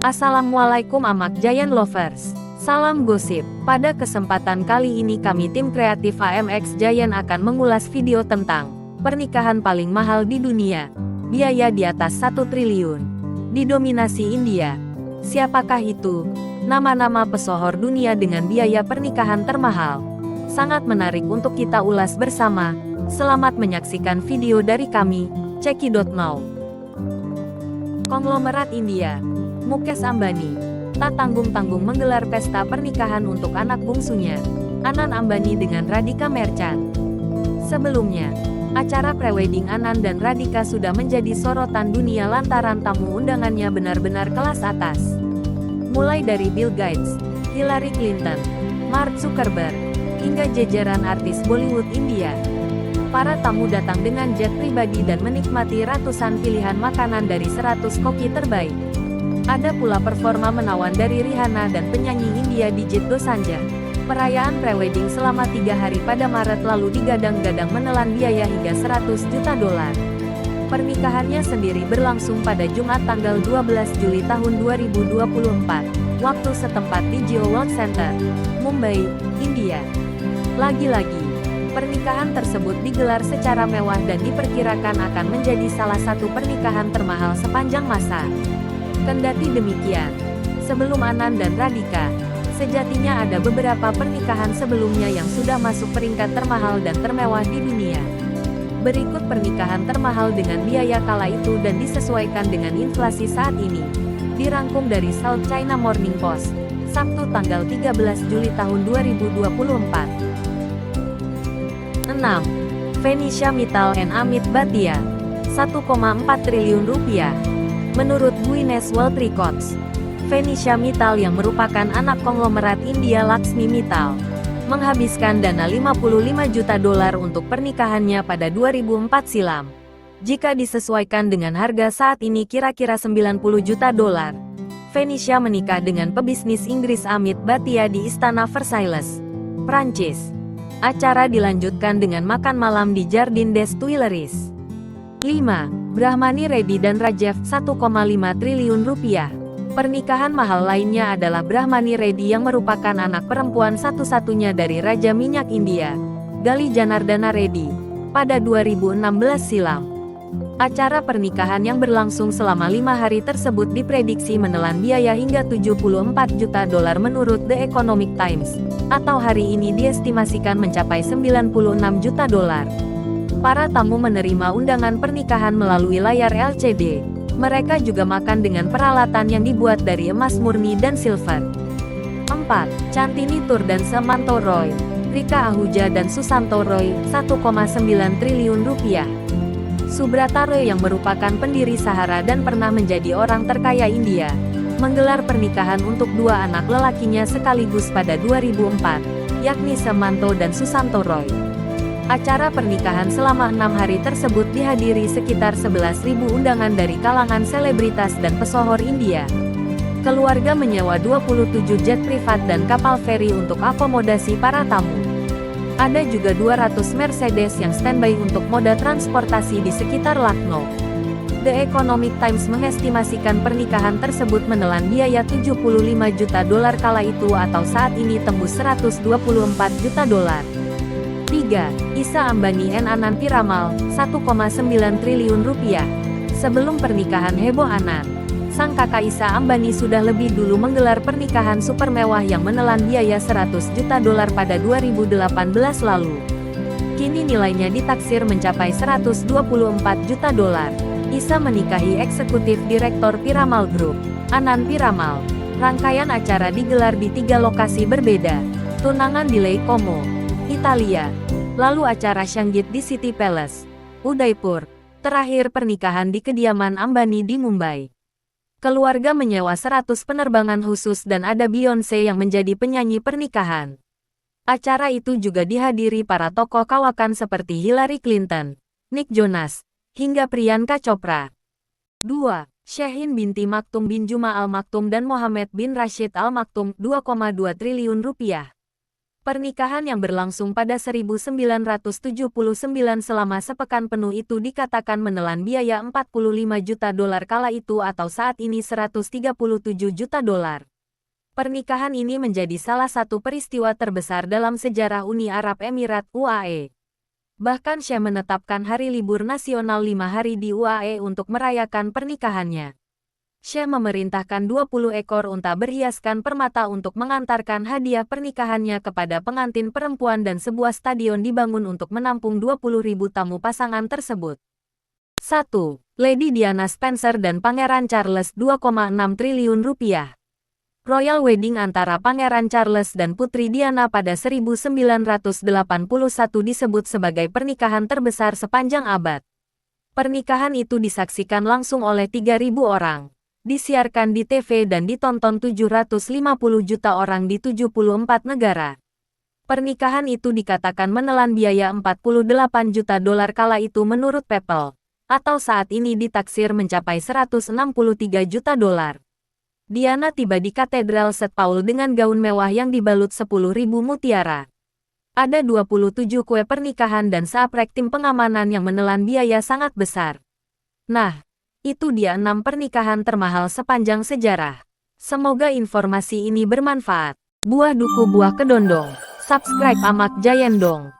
Assalamualaikum Amak Giant Lovers. Salam gosip. Pada kesempatan kali ini kami tim kreatif AMX Giant akan mengulas video tentang pernikahan paling mahal di dunia. Biaya di atas 1 triliun. Didominasi India. Siapakah itu? Nama-nama pesohor dunia dengan biaya pernikahan termahal. Sangat menarik untuk kita ulas bersama. Selamat menyaksikan video dari kami, Ceki.now. Konglomerat India, Mukesh Ambani, tak tanggung-tanggung menggelar pesta pernikahan untuk anak bungsunya, Anand Ambani dengan Radhika Merchant. Sebelumnya, acara prewedding Anand dan Radhika sudah menjadi sorotan dunia lantaran tamu undangannya benar-benar kelas atas. Mulai dari Bill Gates, Hillary Clinton, Mark Zuckerberg, hingga jajaran artis Bollywood India. Para tamu datang dengan jet pribadi dan menikmati ratusan pilihan makanan dari 100 koki terbaik. Ada pula performa menawan dari Rihanna dan penyanyi India Dijit Dosanjh. Perayaan prewedding selama 3 hari pada Maret lalu digadang-gadang menelan biaya hingga 100 juta dolar. Pernikahannya sendiri berlangsung pada Jumat tanggal 12 Juli tahun 2024, waktu setempat di Jio World Center, Mumbai, India. Lagi-lagi, pernikahan tersebut digelar secara mewah dan diperkirakan akan menjadi salah satu pernikahan termahal sepanjang masa. Kendati demikian, sebelum Anand dan Radhika, sejatinya ada beberapa pernikahan sebelumnya yang sudah masuk peringkat termahal dan termewah di dunia. Berikut pernikahan termahal dengan biaya kala itu dan disesuaikan dengan inflasi saat ini. Dirangkum dari South China Morning Post, Sabtu tanggal 13 Juli tahun 2024. 6. Venetia Mittal and Amit Bhatia, 1,4 triliun rupiah. Menurut Guinness World Records, Venetia Mittal yang merupakan anak konglomerat India Laxmi Mittal, menghabiskan dana 55 juta dolar untuk pernikahannya pada 2004 silam. Jika disesuaikan dengan harga saat ini kira-kira 90 juta dolar. Venetia menikah dengan pebisnis Inggris Amit Bhatia di Istana Versailles, Prancis. Acara dilanjutkan dengan makan malam di Jardin des Tuileries. 5. Brahmani Reddy dan Rajeev, 1,5 triliun rupiah. Pernikahan mahal lainnya adalah Brahmani Reddy yang merupakan anak perempuan satu-satunya dari Raja Minyak India, Gali Janardana Reddy, pada 2016 silam. Acara pernikahan yang berlangsung selama 5 hari tersebut diprediksi menelan biaya hingga 74 juta dolar menurut The Economic Times, atau hari ini diestimasikan mencapai 96 juta dolar. Para tamu menerima undangan pernikahan melalui layar LCD. Mereka juga makan dengan peralatan yang dibuat dari emas murni dan silver. 4. Chantini Tour dan Samanto Roy, Rika Ahuja dan Susanto Roy, 1,9 triliun rupiah. Subrata Roy yang merupakan pendiri Sahara dan pernah menjadi orang terkaya India, menggelar pernikahan untuk 2 anak lelakinya sekaligus pada 2004, yakni Samanto dan Susanto Roy. Acara pernikahan selama 6 hari tersebut dihadiri sekitar 11.000 undangan dari kalangan selebritas dan pesohor India. Keluarga menyewa 27 jet privat dan kapal feri untuk akomodasi para tamu. Ada juga 200 Mercedes yang standby untuk moda transportasi di sekitar Lucknow. The Economic Times mengestimasikan pernikahan tersebut menelan biaya 75 juta dolar kala itu atau saat ini tembus 124 juta dolar. 3. Isa Ambani and Anand Piramal, 1,9 triliun rupiah. Sebelum pernikahan heboh Anand, sang kakak Isa Ambani sudah lebih dulu menggelar pernikahan super mewah yang menelan biaya 100 juta dolar pada 2018 lalu. Kini nilainya ditaksir mencapai 124 juta dolar. Isa menikahi eksekutif direktur Piramal Group, Anand Piramal. Rangkaian acara digelar di 3 lokasi berbeda. Tunangan di Lake Como, Italia. Lalu acara Sangeet di City Palace, Udaipur. Terakhir pernikahan di kediaman Ambani di Mumbai. Keluarga menyewa 100 penerbangan khusus dan ada Beyoncé yang menjadi penyanyi pernikahan. Acara itu juga dihadiri para tokoh kawakan seperti Hillary Clinton, Nick Jonas, hingga Priyanka Chopra. 2. Shehin binti Maktoum bin Juma Al Maktoum dan Mohammed bin Rashid Al Maktoum, 2,2 triliun rupiah. Pernikahan yang berlangsung pada 1979 selama sepekan penuh itu dikatakan menelan biaya 45 juta dolar kala itu atau saat ini 137 juta dolar. Pernikahan ini menjadi salah satu peristiwa terbesar dalam sejarah Uni Arab Emirat (UAE). Bahkan Syekh menetapkan hari libur nasional 5 hari di UAE untuk merayakan pernikahannya. Syekh memerintahkan 20 ekor unta berhiaskan permata untuk mengantarkan hadiah pernikahannya kepada pengantin perempuan dan sebuah stadion dibangun untuk menampung 20.000 tamu pasangan tersebut. 1. Lady Diana Spencer dan Pangeran Charles 2,6 triliun rupiah. Royal Wedding antara Pangeran Charles dan Putri Diana pada 1981 disebut sebagai pernikahan terbesar sepanjang abad. Pernikahan itu disaksikan langsung oleh 3.000 orang. Disiarkan di TV dan ditonton 750 juta orang di 74 negara. Pernikahan itu dikatakan menelan biaya 48 juta dolar kala itu menurut People, atau saat ini ditaksir mencapai 163 juta dolar. Diana tiba di Katedral St. Paul dengan gaun mewah yang dibalut 10.000 mutiara. Ada 27 kue pernikahan dan seaprek tim pengamanan yang menelan biaya sangat besar. Nah, itu dia 6 pernikahan termahal sepanjang sejarah. Semoga informasi ini bermanfaat. Buah duku buah kedondong. Subscribe Amak Jayendong.